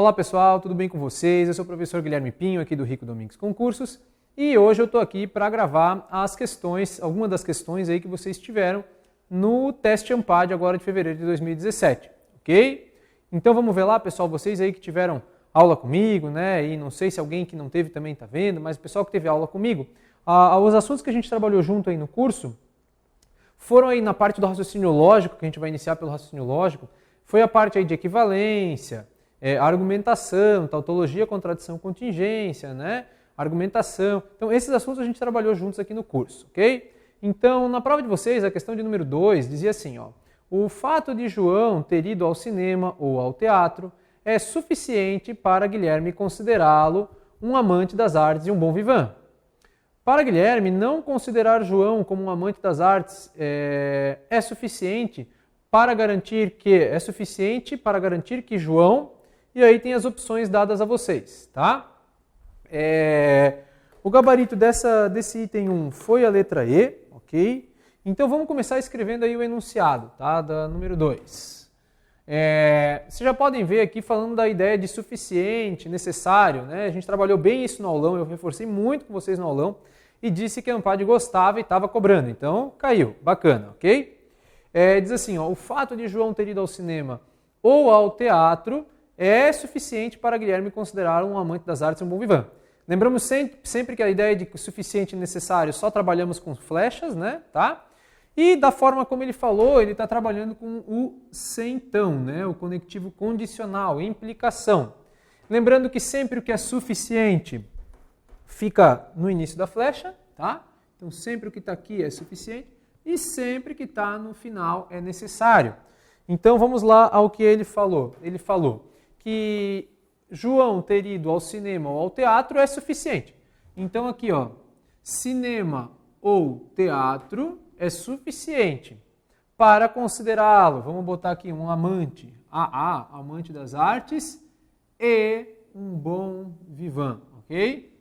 Olá pessoal, tudo bem com vocês? Eu sou o professor Guilherme Pinho, aqui do Rico Domingues Concursos, e hoje eu estou aqui para gravar algumas das questões aí que vocês tiveram no teste AMPAD agora de fevereiro de 2017, ok? Então vamos ver lá, pessoal, vocês aí que tiveram aula comigo, né? E não sei se alguém que não teve também está vendo, mas o pessoal que teve aula comigo, os assuntos que a gente trabalhou junto aí no curso foram aí na parte do raciocínio lógico, que a gente vai iniciar pelo raciocínio lógico, foi a parte aí de equivalência, argumentação, tautologia, contradição, contingência, né? Argumentação. Então, esses assuntos a gente trabalhou juntos aqui no curso, ok? Então, na prova de vocês, a questão de número 2 dizia assim, ó, o fato de João ter ido ao cinema ou ao teatro é suficiente para Guilherme considerá-lo um amante das artes e um bom vivant. Para Guilherme, não considerar João como um amante das artes é suficiente para garantir que João, e aí tem as opções dadas a vocês, tá? O gabarito desse item 1 foi a letra E, ok? Então vamos começar escrevendo aí o enunciado, tá? Da número 2. Vocês já podem ver aqui falando da ideia de suficiente, necessário, né? A gente trabalhou bem isso no aulão, eu reforcei muito com vocês no aulão e disse que a AMPAD gostava e estava cobrando, então caiu, bacana, ok? Diz assim, ó, o fato de João ter ido ao cinema ou ao teatro é suficiente para Guilherme considerar um amante das artes e um bom vivant. Lembramos sempre que a ideia de suficiente e necessário só trabalhamos com flechas, né? Tá? E da forma como ele falou, ele está trabalhando com o se então, né? O conectivo condicional, implicação. Lembrando que sempre o que é suficiente fica no início da flecha, tá? Então sempre o que está aqui é suficiente e sempre que está no final é necessário. Então vamos lá ao que ele falou. Ele falou que João ter ido ao cinema ou ao teatro é suficiente. Então aqui, ó, cinema ou teatro é suficiente para considerá-lo, vamos botar aqui um amante, amante das artes e um bom vivant, ok?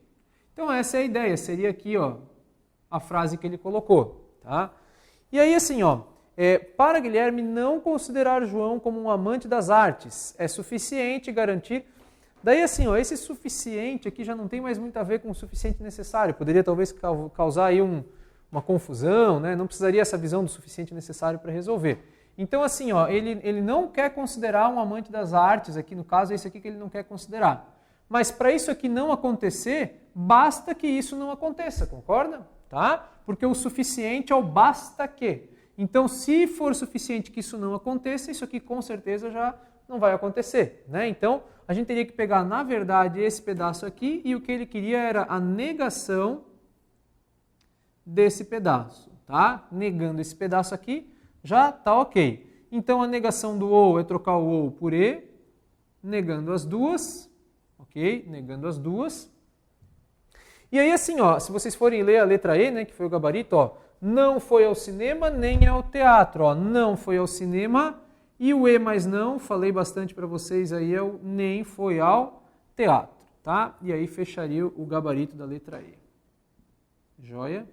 Então essa é a ideia, seria aqui, ó, a frase que ele colocou, tá? E aí assim, ó, para Guilherme não considerar João como um amante das artes é suficiente garantir. Daí assim, ó, esse suficiente aqui já não tem mais muito a ver com o suficiente necessário. Poderia talvez causar aí uma confusão, né? Não precisaria essa visão do suficiente necessário para resolver. Então assim, ó, ele não quer considerar um amante das artes, aqui no caso é esse aqui que ele não quer considerar. Mas para isso aqui não acontecer, basta que isso não aconteça, concorda? Tá? Porque o suficiente é o basta que. Então, se for suficiente que isso não aconteça, isso aqui com certeza já não vai acontecer, né? Então, a gente teria que pegar, na verdade, esse pedaço aqui e o que ele queria era a negação desse pedaço, tá? Negando esse pedaço aqui, já tá ok. Então, a negação do ou é trocar o ou por e, negando as duas, ok? Negando as duas. E aí, assim, ó, se vocês forem ler a letra E, né, que foi o gabarito, ó, não foi ao cinema nem ao teatro, ó, não foi ao cinema e o E mais não, falei bastante para vocês aí, é o nem foi ao teatro, tá? E aí fecharia o gabarito da letra E. Joia?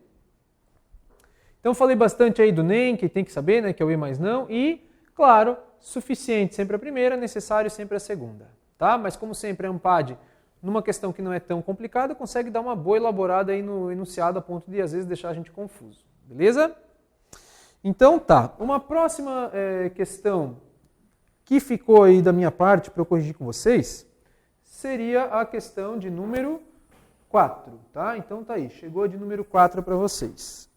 Então falei bastante aí do nem, que tem que saber, né, que é o E mais não, e, claro, suficiente sempre a primeira, necessário sempre a segunda, tá? Mas como sempre a AMPAD, numa questão que não é tão complicada, consegue dar uma boa elaborada aí no enunciado a ponto de às vezes deixar a gente confuso, beleza? Então tá, uma próxima questão que ficou aí da minha parte para eu corrigir com vocês seria a questão de número 4, tá? Então tá aí, chegou a de número 4 para vocês.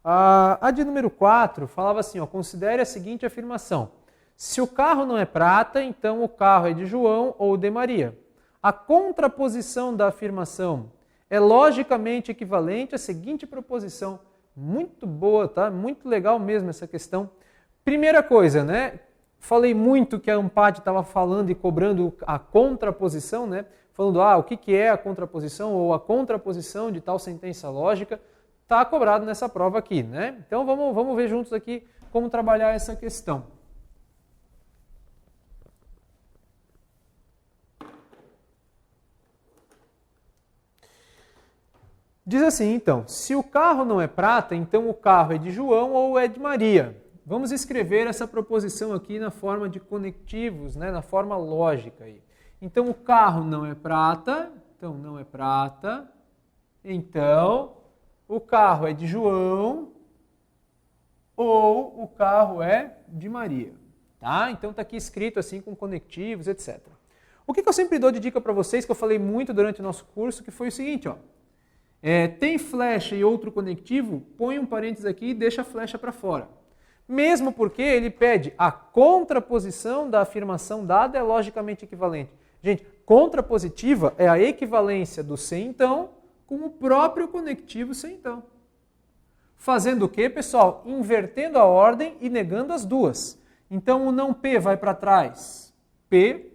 A de número 4 falava assim, ó, considere a seguinte afirmação. Se o carro não é prata, então o carro é de João ou de Maria. A contraposição da afirmação é logicamente equivalente à seguinte proposição. Muito boa, tá? Muito legal mesmo essa questão. Primeira coisa, né? Falei muito que a AMPAD estava falando e cobrando a contraposição, né? Falando, o que é a contraposição ou a contraposição de tal sentença lógica. Está cobrado nessa prova aqui, né? Então vamos ver juntos aqui como trabalhar essa questão. Diz assim, então, se o carro não é prata, então o carro é de João ou é de Maria. Vamos escrever essa proposição aqui na forma de conectivos, né, na forma lógica. Aí. Então, o carro não é prata. Então, não é prata. Então, o carro é de João ou o carro é de Maria. Tá? Então, está aqui escrito assim com conectivos, etc. O que eu sempre dou de dica para vocês, que eu falei muito durante o nosso curso, que foi o seguinte, ó. Tem flecha e outro conectivo, põe um parênteses aqui e deixa a flecha para fora. Mesmo porque ele pede a contraposição da afirmação dada é logicamente equivalente. Gente, contrapositiva é a equivalência do se então com o próprio conectivo se então. Fazendo o quê, pessoal? Invertendo a ordem e negando as duas. Então o não P vai para trás, P.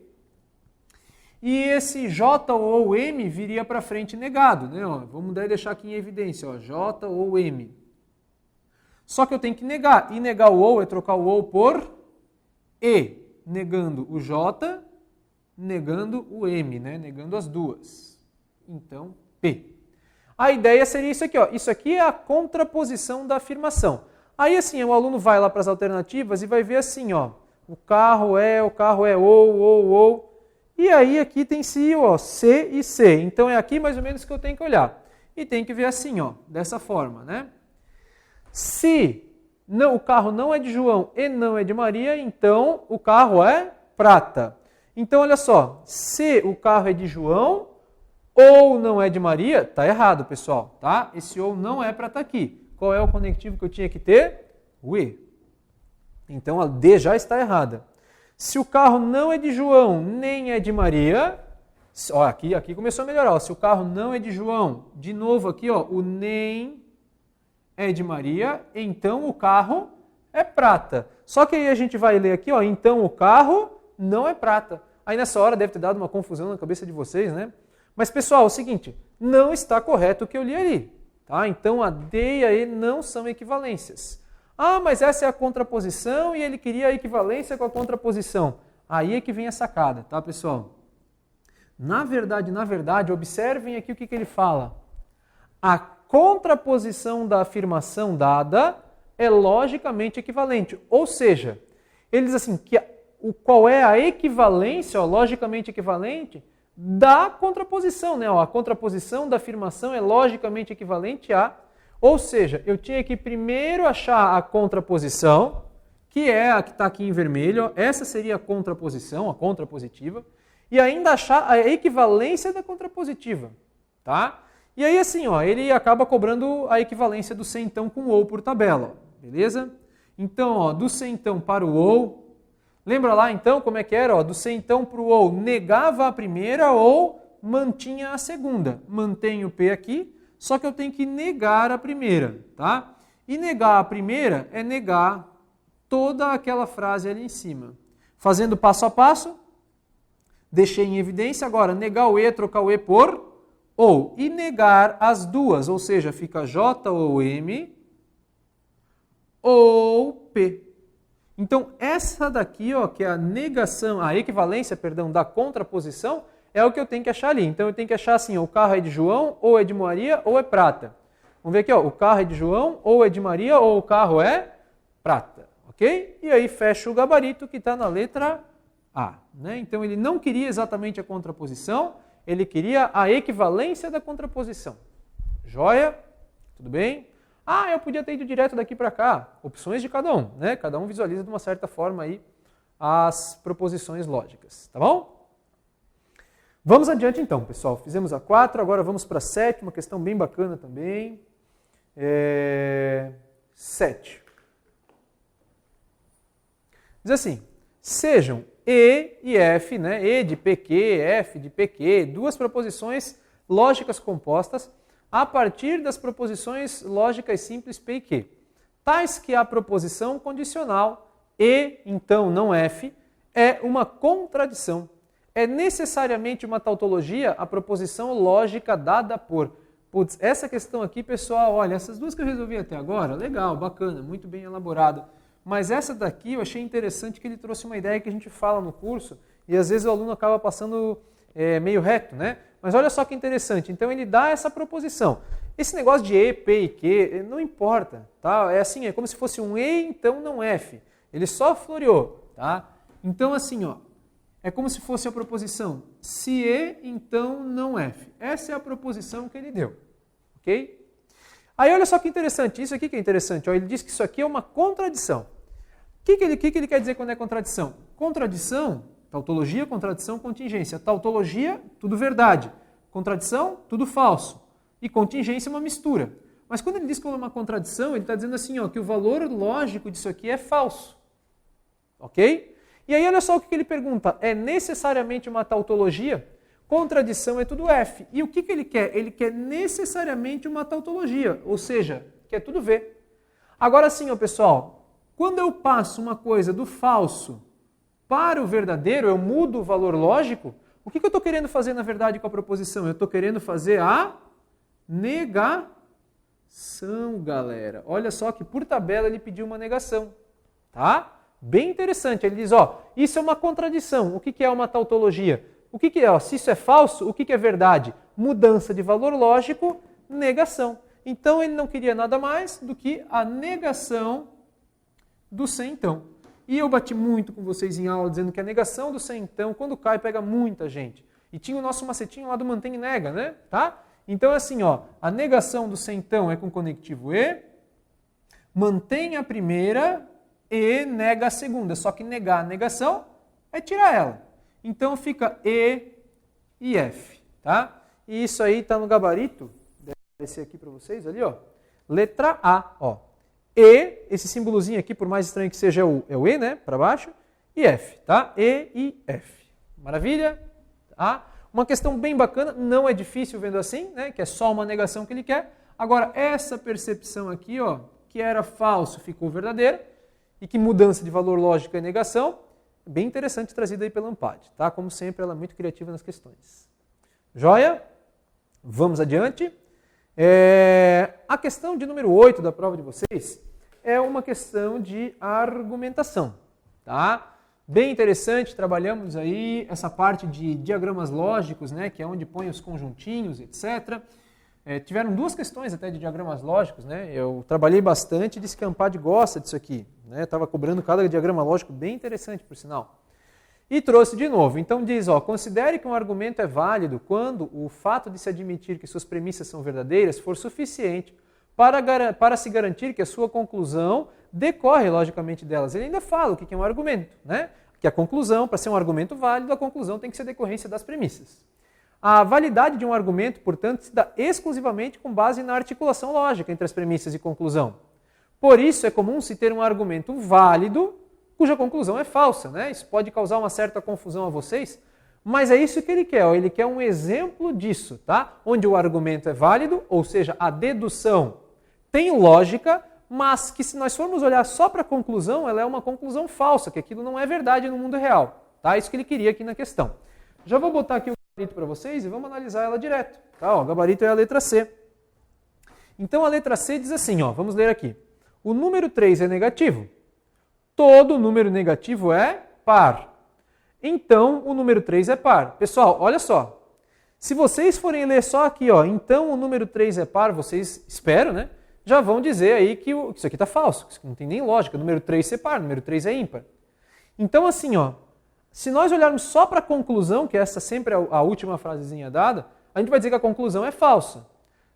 E esse J ou M viria para frente negado, né? Ó, vamos deixar aqui em evidência, ó, J ou M. Só que eu tenho que negar, e negar o ou é trocar o ou por E, negando o J, negando o M, né? Negando as duas. Então, P. A ideia seria isso aqui, ó. Isso aqui é a contraposição da afirmação. Aí assim, o aluno vai lá para as alternativas e vai ver assim, ó, o carro é ou. E aí aqui tem se, ó, C e C. Então é aqui mais ou menos que eu tenho que olhar. E tem que ver assim, ó, dessa forma, né? Se não, o carro não é de João e não é de Maria, então o carro é prata. Então olha só, se o carro é de João ou não é de Maria, tá errado, pessoal, tá? Esse ou não é para estar aqui. Qual é o conectivo que eu tinha que ter? O E. Então a D já está errada. Se o carro não é de João nem é de Maria, ó, aqui começou a melhorar. Ó, se o carro não é de João, de novo aqui, ó, o nem é de Maria, então o carro é prata. Só que aí a gente vai ler aqui, ó, então o carro não é prata. Aí nessa hora deve ter dado uma confusão na cabeça de vocês, né? Mas pessoal, é o seguinte, não está correto o que eu li ali. Tá? Então a D e a E não são equivalências. Ah, mas essa é a contraposição e ele queria a equivalência com a contraposição. Aí é que vem a sacada, tá, pessoal? Na verdade, observem aqui o que ele fala. A contraposição da afirmação dada é logicamente equivalente. Ou seja, ele diz assim, que qual é a equivalência, ó, logicamente equivalente, da contraposição, né? Ó, a contraposição da afirmação é logicamente equivalente a... Ou seja, eu tinha que primeiro achar a contraposição, que é a que está aqui em vermelho. Essa seria a contraposição, a contrapositiva. E ainda achar a equivalência da contrapositiva. Tá? E aí assim, ó, ele acaba cobrando a equivalência do se então com o ou por tabela. Ó, beleza? Então, ó, do se então para o ou. Lembra lá então como é que era? Ó, do se então para o ou negava a primeira ou mantinha a segunda. Mantenho o P aqui. Só que eu tenho que negar a primeira, tá? E negar a primeira é negar toda aquela frase ali em cima. Fazendo passo a passo, deixei em evidência. Agora, negar o E, trocar o E por ou. E negar as duas, ou seja, fica J ou M ou P. Então, essa daqui, ó, que é a negação, a equivalência, perdão, da contraposição, é o que eu tenho que achar ali. Então eu tenho que achar assim, ó, o carro é de João, ou é de Maria, ou é prata. Vamos ver aqui, ó, o carro é de João, ou é de Maria, ou o carro é prata. Ok? E aí fecha o gabarito que está na letra A. Né? Então ele não queria exatamente a contraposição, ele queria a equivalência da contraposição. Joia? Tudo bem? Ah, eu podia ter ido direto daqui para cá. Opções de cada um. Né? Cada um visualiza de uma certa forma aí as proposições lógicas. Tá bom? Vamos adiante então, pessoal. Fizemos a 4, agora vamos para a 7, uma questão bem bacana também. 7. Diz assim, sejam E e F, né? E de PQ, F de PQ, duas proposições lógicas compostas a partir das proposições lógicas simples P e Q. Tais que a proposição condicional E, então não F, é uma contradição. É necessariamente uma tautologia a proposição lógica dada por. Putz, essa questão aqui, pessoal, olha, essas duas que eu resolvi até agora, legal, bacana, muito bem elaborada. Mas essa daqui eu achei interessante que ele trouxe uma ideia que a gente fala no curso e às vezes o aluno acaba passando meio reto, né? Mas olha só que interessante, então ele dá essa proposição. Esse negócio de E, P e Q, não importa, tá? É assim, é como se fosse um E, então não F. Ele só floreou, tá? Então assim, ó. é como se fosse a proposição se E, então não F. Essa é a proposição que ele deu. Ok? Aí olha só que interessante, isso aqui que é interessante. Ó, ele diz que isso aqui é uma contradição. O que ele quer dizer quando é contradição? Contradição, tautologia, contradição, contingência. Tautologia, tudo verdade. Contradição, tudo falso. E contingência, uma mistura. Mas quando ele diz que é uma contradição, ele está dizendo assim, ó, que o valor lógico disso aqui é falso. Ok? E aí olha só o que ele pergunta. É necessariamente uma tautologia? Contradição é tudo F. E o que ele quer? Ele quer necessariamente uma tautologia, ou seja, quer tudo V. Agora sim, ó, pessoal, quando eu passo uma coisa do falso para o verdadeiro, eu mudo o valor lógico, o que eu estou querendo fazer, na verdade, com a proposição? Eu estou querendo fazer a negação, galera. Olha só que por tabela ele pediu uma negação, tá? Bem interessante. Ele diz, ó, isso é uma contradição. O que é uma tautologia? O que é? Ó, se isso é falso, o que é verdade? Mudança de valor lógico, negação. Então ele não queria nada mais do que a negação do sem então. E eu bati muito com vocês em aula dizendo que a negação do sem então, quando cai, pega muita gente. E tinha o nosso macetinho lá do mantém e nega, né? Tá? Então é assim, ó, a negação do sem então é com conectivo E, mantém a primeira e nega a segunda. Só que negar a negação é tirar ela. Então fica E e F, tá? E isso aí está no gabarito, deve aparecer aqui para vocês ali, ó. Letra A, ó. E, esse símbolozinho aqui, por mais estranho que seja, é o E, né, para baixo, e F, tá? E e F. Maravilha? Tá? Uma questão bem bacana, não é difícil vendo assim, né, que é só uma negação que ele quer. Agora, essa percepção aqui, ó, que era falso, ficou verdadeira, e que mudança de valor lógico é negação, bem interessante trazida aí pela Ampad, tá? Como sempre, ela é muito criativa nas questões. Joia? Vamos adiante. A questão de número 8 da prova de vocês é uma questão de argumentação, tá? Bem interessante, trabalhamos aí essa parte de diagramas lógicos, né? Que é onde põe os conjuntinhos, etc. Tiveram duas questões até de diagramas lógicos, né? Eu trabalhei bastante e disse que a Ampad gosta disso aqui. Estava cobrando cada diagrama lógico bem interessante, por sinal. E trouxe de novo. Então diz, ó, considere que um argumento é válido quando o fato de se admitir que suas premissas são verdadeiras for suficiente para se garantir que a sua conclusão decorre logicamente delas. Ele ainda fala o que é um argumento, né? Que a conclusão, para ser um argumento válido, a conclusão tem que ser decorrência das premissas. A validade de um argumento, portanto, se dá exclusivamente com base na articulação lógica entre as premissas e conclusão. Por isso, é comum se ter um argumento válido cuja conclusão é falsa, né? Isso pode causar uma certa confusão a vocês, mas é isso que ele quer. Ó. Ele quer um exemplo disso, tá? Onde o argumento é válido, ou seja, a dedução tem lógica, mas que se nós formos olhar só para a conclusão, ela é uma conclusão falsa, que aquilo não é verdade no mundo real. Tá? Isso que ele queria aqui na questão. Já vou botar aqui o gabarito para vocês e vamos analisar ela direto. Tá? Ó, o gabarito é a letra C. Então a letra C diz assim, ó, vamos ler aqui. O número 3 é negativo. Todo número negativo é par. Então o número 3 é par. Pessoal, olha só. Se vocês forem ler só aqui, ó, então o número 3 é par, vocês, espero, né? Já vão dizer aí que isso aqui está falso, que isso não tem nem lógica. O número 3 é par, o número 3 é ímpar. Então assim, ó, se nós olharmos só para a conclusão, que essa sempre é a última frasezinha dada, a gente vai dizer que a conclusão é falsa.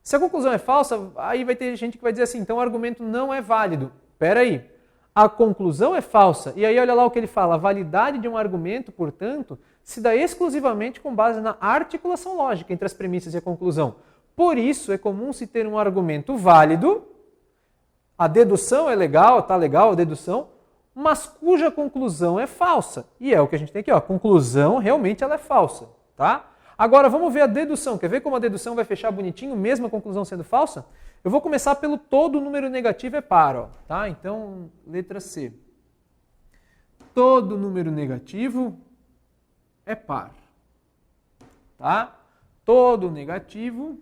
Se a conclusão é falsa, aí vai ter gente que vai dizer assim, então o argumento não é válido. Espera aí, a conclusão é falsa. E aí olha lá o que ele fala, a validade de um argumento, portanto, se dá exclusivamente com base na articulação lógica entre as premissas e a conclusão. Por isso, é comum se ter um argumento válido, a dedução é legal, tá legal a dedução, mas cuja conclusão é falsa. E é o que a gente tem aqui, ó, a conclusão realmente ela é falsa, tá? Agora vamos ver a dedução. Quer ver como a dedução vai fechar bonitinho, mesmo a conclusão sendo falsa? Eu vou começar pelo todo número negativo é par, ó, tá? Então, letra C. Todo número negativo é par, tá? Todo negativo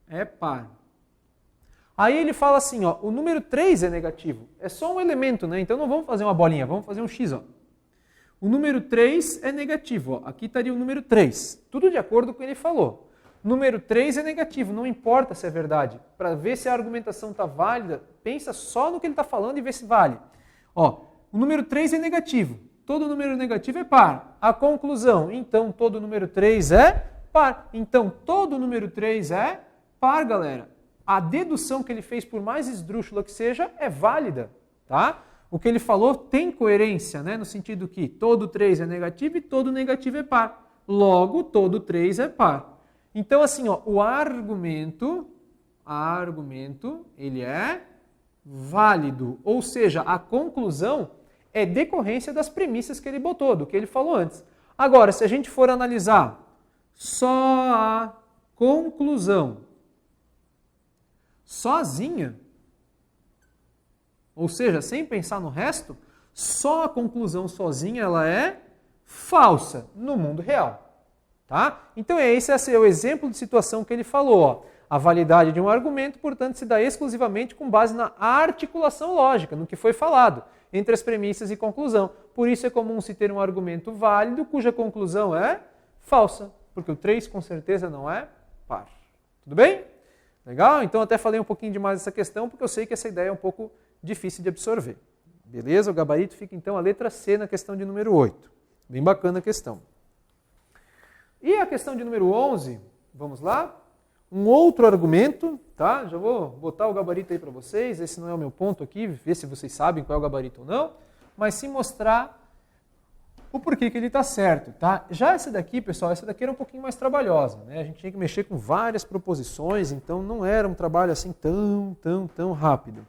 é par. Aí ele fala assim, ó, o número 3 é negativo. É só um elemento, né? Então não vamos fazer uma bolinha, vamos fazer um X, ó. O número 3 é negativo, ó. Aqui estaria o número 3. Tudo de acordo com o que ele falou. Número 3 é negativo, não importa se é verdade. Para ver se a argumentação está válida, pensa só no que ele está falando e vê se vale. Ó, o número 3 é negativo. todo número negativo é par. A conclusão, então todo número 3 é par. Então todo número 3 é par, galera. A dedução que ele fez, por mais esdrúxula que seja, é válida, tá? O que ele falou tem coerência, né? No sentido que todo 3 é negativo e todo negativo é par. Logo, todo 3 é par. Então, assim, ó, o argumento, ele é válido. Ou seja, a conclusão é decorrência das premissas que ele botou, do que ele falou antes. Agora, se a gente for analisar só a conclusão sozinha, ou seja, sem pensar no resto, só a conclusão sozinha ela é falsa no mundo real. Tá? Então esse é o exemplo de situação que ele falou. Ó. A validade de um argumento, portanto, se dá exclusivamente com base na articulação lógica, no que foi falado, entre as premissas e conclusão. Por isso é comum se ter um argumento válido cuja conclusão é falsa, porque o 3 com certeza não é par. Tudo bem? Legal? Então até falei um pouquinho demais dessa questão, porque eu sei que essa ideia é um pouco difícil de absorver. Beleza? O gabarito fica então a letra C na questão de número 8. Bem bacana a questão. E a questão de número 11, vamos lá? Um outro argumento, tá? Já vou botar o gabarito aí para vocês, esse não é o meu ponto aqui, ver se vocês sabem qual é o gabarito ou não, mas sim mostrar o porquê que ele está certo, tá? Já essa daqui, pessoal, essa daqui era um pouquinho mais trabalhosa, né? A gente tinha que mexer com várias proposições, então não era um trabalho assim tão rápido.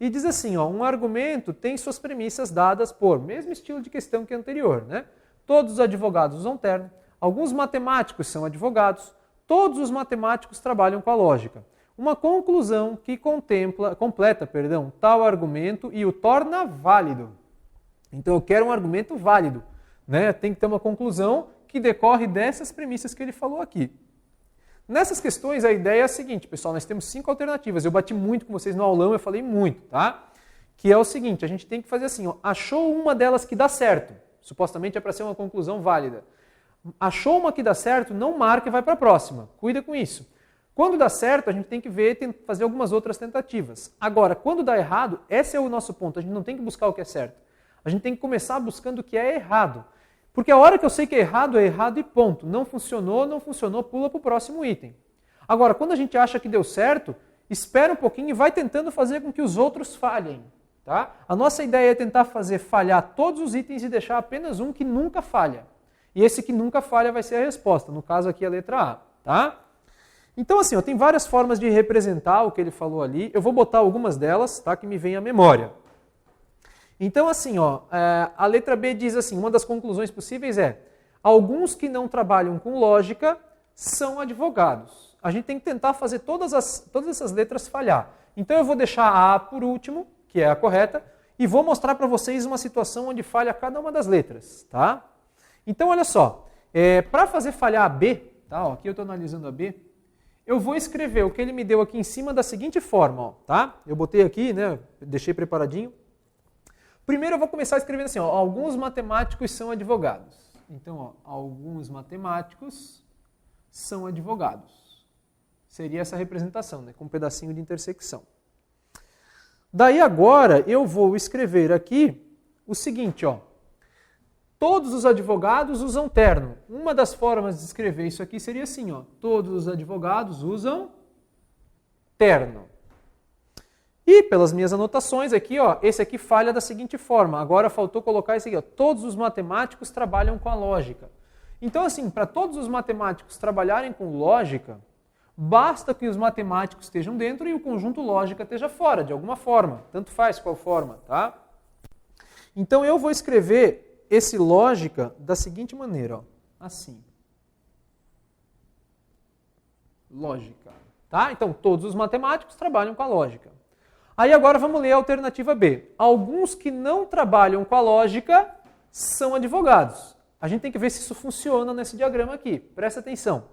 E diz assim, ó, um argumento tem suas premissas dadas por, mesmo estilo de questão que a anterior, né? Todos os advogados usam terno, alguns matemáticos são advogados, todos os matemáticos trabalham com a lógica. Uma conclusão que completa tal argumento e o torna válido. Então eu quero um argumento válido, né? Tem que ter uma conclusão que decorre dessas premissas que ele falou aqui. Nessas questões a ideia é a seguinte, pessoal, nós temos 5 alternativas. Eu bati muito com vocês no aulão, eu falei muito, tá? Que é o seguinte, a gente tem que fazer assim, ó, achou uma delas que dá certo, supostamente é para ser uma conclusão válida. Achou uma que dá certo, não marca e vai para a próxima. Cuida com isso. Quando dá certo, a gente tem que fazer algumas outras tentativas. Agora, quando dá errado, esse é o nosso ponto. A gente não tem que buscar o que é certo. A gente tem que começar buscando o que é errado. Porque a hora que eu sei que é errado e ponto. Não funcionou, pula para o próximo item. Agora, quando a gente acha que deu certo, espera um pouquinho e vai tentando fazer com que os outros falhem. Tá? A nossa ideia é tentar fazer falhar todos os itens e deixar apenas um que nunca falha. E esse que nunca falha vai ser a resposta. No caso aqui a letra A. Tá? Então assim, ó, tem várias formas de representar o que ele falou ali. Eu vou botar algumas delas, tá, que me vem à memória. Então assim, ó, a letra B diz assim, uma das conclusões possíveis é alguns que não trabalham com lógica são advogados. A gente tem que tentar fazer todas essas letras falhar. Então eu vou deixar a A por último, que é a correta, e vou mostrar para vocês uma situação onde falha cada uma das letras. Tá? Então olha só, para fazer falhar a B, tá? Ó, aqui eu estou analisando a B, eu vou escrever o que ele me deu aqui em cima da seguinte forma, ó, tá? Eu botei aqui, né? Deixei preparadinho. Primeiro eu vou começar escrevendo assim, ó, alguns matemáticos são advogados. Então, ó, alguns matemáticos são advogados. Seria essa representação, né? Com um pedacinho de intersecção. Daí agora eu vou escrever aqui o seguinte, ó. Todos os advogados usam terno. Uma das formas de escrever isso aqui seria assim, ó. Todos os advogados usam terno. E pelas minhas anotações aqui, ó, esse aqui falha da seguinte forma. Agora faltou colocar esse aqui, ó. Todos os matemáticos trabalham com a lógica. Então assim, para todos os matemáticos trabalharem com lógica, basta que os matemáticos estejam dentro e o conjunto lógica esteja fora, de alguma forma. Tanto faz qual forma, tá? Então eu vou escrever esse lógica da seguinte maneira, ó, assim. Lógica, tá? Então, todos os matemáticos trabalham com a lógica. Aí agora vamos ler a alternativa B. Alguns que não trabalham com a lógica são advogados. A gente tem que ver se isso funciona nesse diagrama aqui. Presta atenção.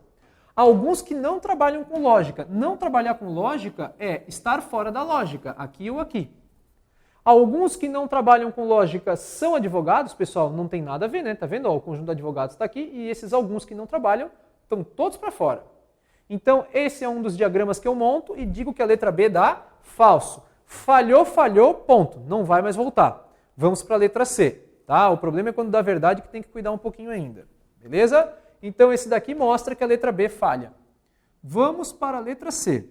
Alguns que não trabalham com lógica. Não trabalhar com lógica é estar fora da lógica, aqui ou aqui. Alguns que não trabalham com lógica são advogados, pessoal, não tem nada a ver, né? Tá vendo? Ó, o conjunto de advogados está aqui e esses alguns que não trabalham estão todos para fora. Então, esse é um dos diagramas que eu monto e digo que a letra B dá falso. Falhou, ponto. Não vai mais voltar. Vamos para a letra C. tá? O problema é quando dá verdade que tem que cuidar um pouquinho ainda, beleza? Então esse daqui mostra que a letra B falha. Vamos para a letra C.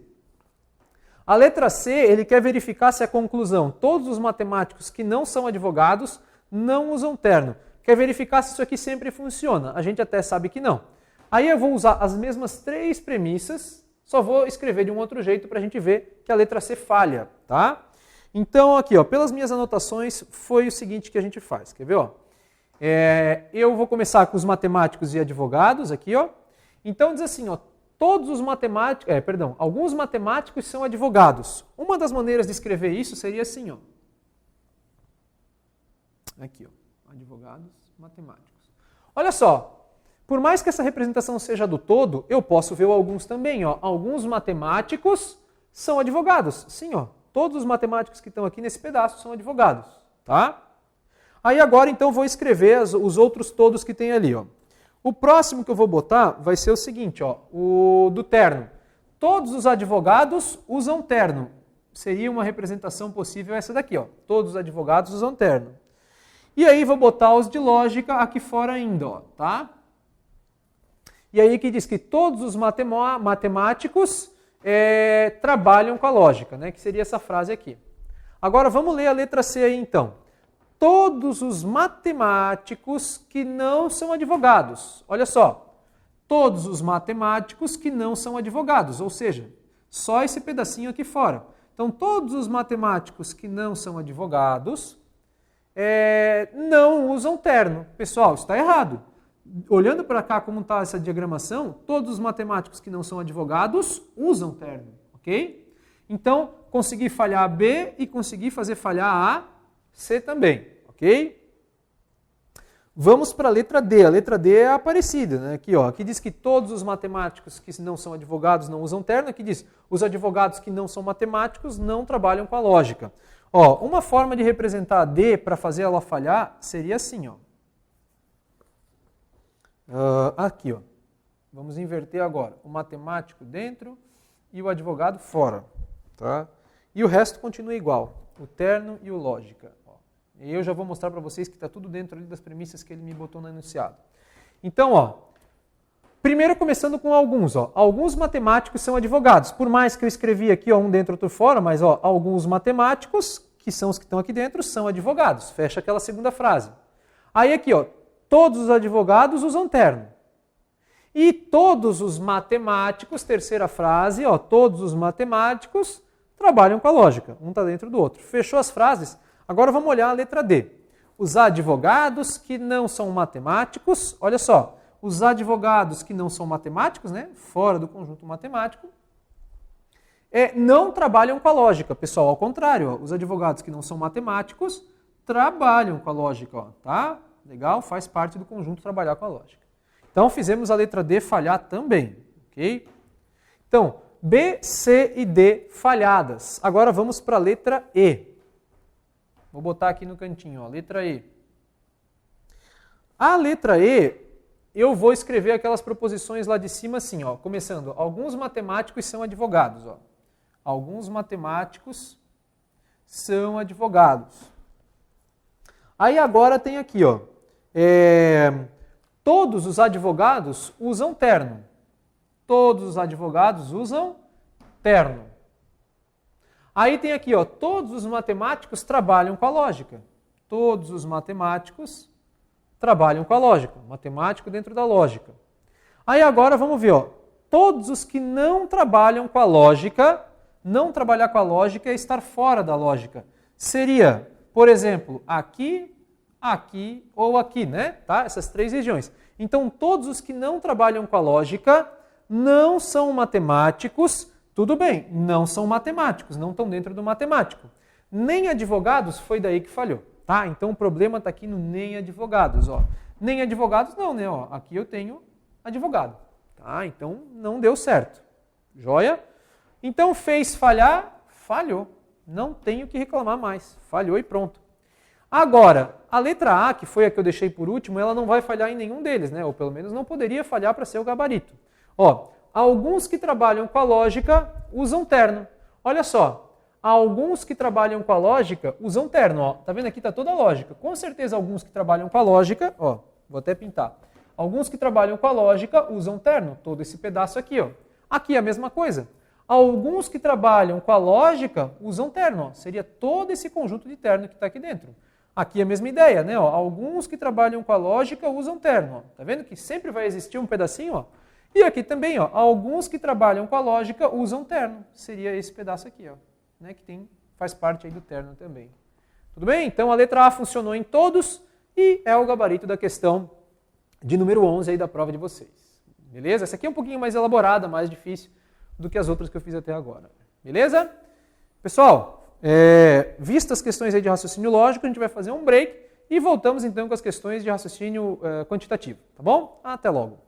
A letra C, ele quer verificar se a conclusão, todos os matemáticos que não são advogados não usam terno. Quer verificar se isso aqui sempre funciona. A gente até sabe que não. Aí eu vou usar as mesmas 3 premissas, só vou escrever de um outro jeito para a gente ver que a letra C falha, tá? Então aqui, ó, pelas minhas anotações, foi o seguinte que a gente faz. Quer ver? Ó? Eu vou começar com os matemáticos e advogados aqui, ó. Então diz assim, ó, todos os matemáticos, alguns matemáticos são advogados. Uma das maneiras de escrever isso seria assim, ó. Aqui, ó, advogados, matemáticos. Olha só, por mais que essa representação seja do todo, eu posso ver alguns também, ó. Alguns matemáticos são advogados. Sim, ó, todos os matemáticos que estão aqui nesse pedaço são advogados, tá? Aí agora, então, vou escrever os outros todos que tem ali, ó. O próximo que eu vou botar vai ser o seguinte, ó, o do terno. Todos os advogados usam terno. Seria uma representação possível essa daqui, ó. Todos os advogados usam terno. E aí vou botar os de lógica aqui fora ainda, ó, tá? E aí que diz que todos os matemáticos trabalham com a lógica, né? Que seria essa frase aqui. Agora vamos ler a letra C aí então. Todos os matemáticos que não são advogados. Olha só, todos os matemáticos que não são advogados, ou seja, só esse pedacinho aqui fora. Então, todos os matemáticos que não são advogados não usam terno. Pessoal, isso está errado. Olhando para cá como está essa diagramação, todos os matemáticos que não são advogados usam terno, ok? Então, consegui falhar a B e consegui fazer falhar a C também, ok? Vamos para a letra D. A letra D é a parecida, né? Aqui, ó, aqui diz que todos os matemáticos que não são advogados não usam terno. Aqui diz os advogados que não são matemáticos não trabalham com a lógica. Ó, uma forma de representar a D para fazer ela falhar seria assim, ó. Aqui, ó. Vamos inverter agora. O matemático dentro e o advogado fora, tá? E o resto continua igual. O terno e o lógica. Ó. E eu já vou mostrar para vocês que está tudo dentro ali das premissas que ele me botou no enunciado. Então, ó, primeiro começando com alguns. Ó. Alguns matemáticos são advogados. Por mais que eu escrevi aqui ó, um dentro e outro fora, mas ó, alguns matemáticos, que são os que estão aqui dentro, são advogados. Fecha aquela segunda frase. Aí aqui, ó, todos os advogados usam terno. E todos os matemáticos, terceira frase, ó, todos os matemáticos trabalham com a lógica. Um está dentro do outro. Fechou as frases? Agora vamos olhar a letra D. Os advogados que não são matemáticos, olha só, os advogados que não são matemáticos, né, fora do conjunto matemático, não trabalham com a lógica, pessoal. Ao contrário, ó, os advogados que não são matemáticos trabalham com a lógica, ó, tá? Legal? Faz parte do conjunto trabalhar com a lógica. Então fizemos a letra D falhar também, ok? Então, B, C e D falhadas. Agora vamos para a letra E. Vou botar aqui no cantinho, ó, letra E. A letra E, eu vou escrever aquelas proposições lá de cima assim, ó, começando. Alguns matemáticos são advogados. Ó. Alguns matemáticos são advogados. Aí agora tem aqui, ó, todos os advogados usam terno. Todos os advogados usam terno. Aí tem aqui, ó, todos os matemáticos trabalham com a lógica. Todos os matemáticos trabalham com a lógica. Matemático dentro da lógica. Aí agora vamos ver, ó, todos os que não trabalham com a lógica, não trabalhar com a lógica é estar fora da lógica. Seria, por exemplo, aqui, aqui ou aqui, né? Tá? Essas 3 regiões. Então, todos os que não trabalham com a lógica não são matemáticos. Tudo bem, não são matemáticos, não estão dentro do matemático. Nem advogados, foi daí que falhou. Tá? Então o problema está aqui no nem advogados. Ó. Nem advogados não, né? Ó, aqui eu tenho advogado. Tá? Então não deu certo. Joia? Então fez falhar? Falhou. Não tenho que reclamar mais. Falhou e pronto. Agora, a letra A, que foi a que eu deixei por último, ela não vai falhar em nenhum deles, né? Ou pelo menos não poderia falhar para ser o gabarito. Ó, alguns que trabalham com a lógica usam terno. Olha só, alguns que trabalham com a lógica usam terno. Ó. Tá vendo aqui? Tá toda a lógica. Com certeza alguns que trabalham com a lógica, ó, vou até pintar. Alguns que trabalham com a lógica usam terno, todo esse pedaço aqui. Ó. Aqui é a mesma coisa. Alguns que trabalham com a lógica usam terno. Ó. Seria todo esse conjunto de terno que está aqui dentro. Aqui é a mesma ideia, né? Ó. Alguns que trabalham com a lógica usam terno. Ó. Tá vendo que sempre vai existir um pedacinho? Ó. E aqui também, ó, alguns que trabalham com a lógica usam terno. Seria esse pedaço aqui, ó, né? Que faz parte aí do terno também. Tudo bem? Então a letra A funcionou em todos e é o gabarito da questão de número 11 aí da prova de vocês. Beleza? Essa aqui é um pouquinho mais elaborada, mais difícil do que as outras que eu fiz até agora. Beleza? Pessoal, vistas as questões aí de raciocínio lógico, a gente vai fazer um break e voltamos então com as questões de raciocínio quantitativo. Tá bom? Até logo.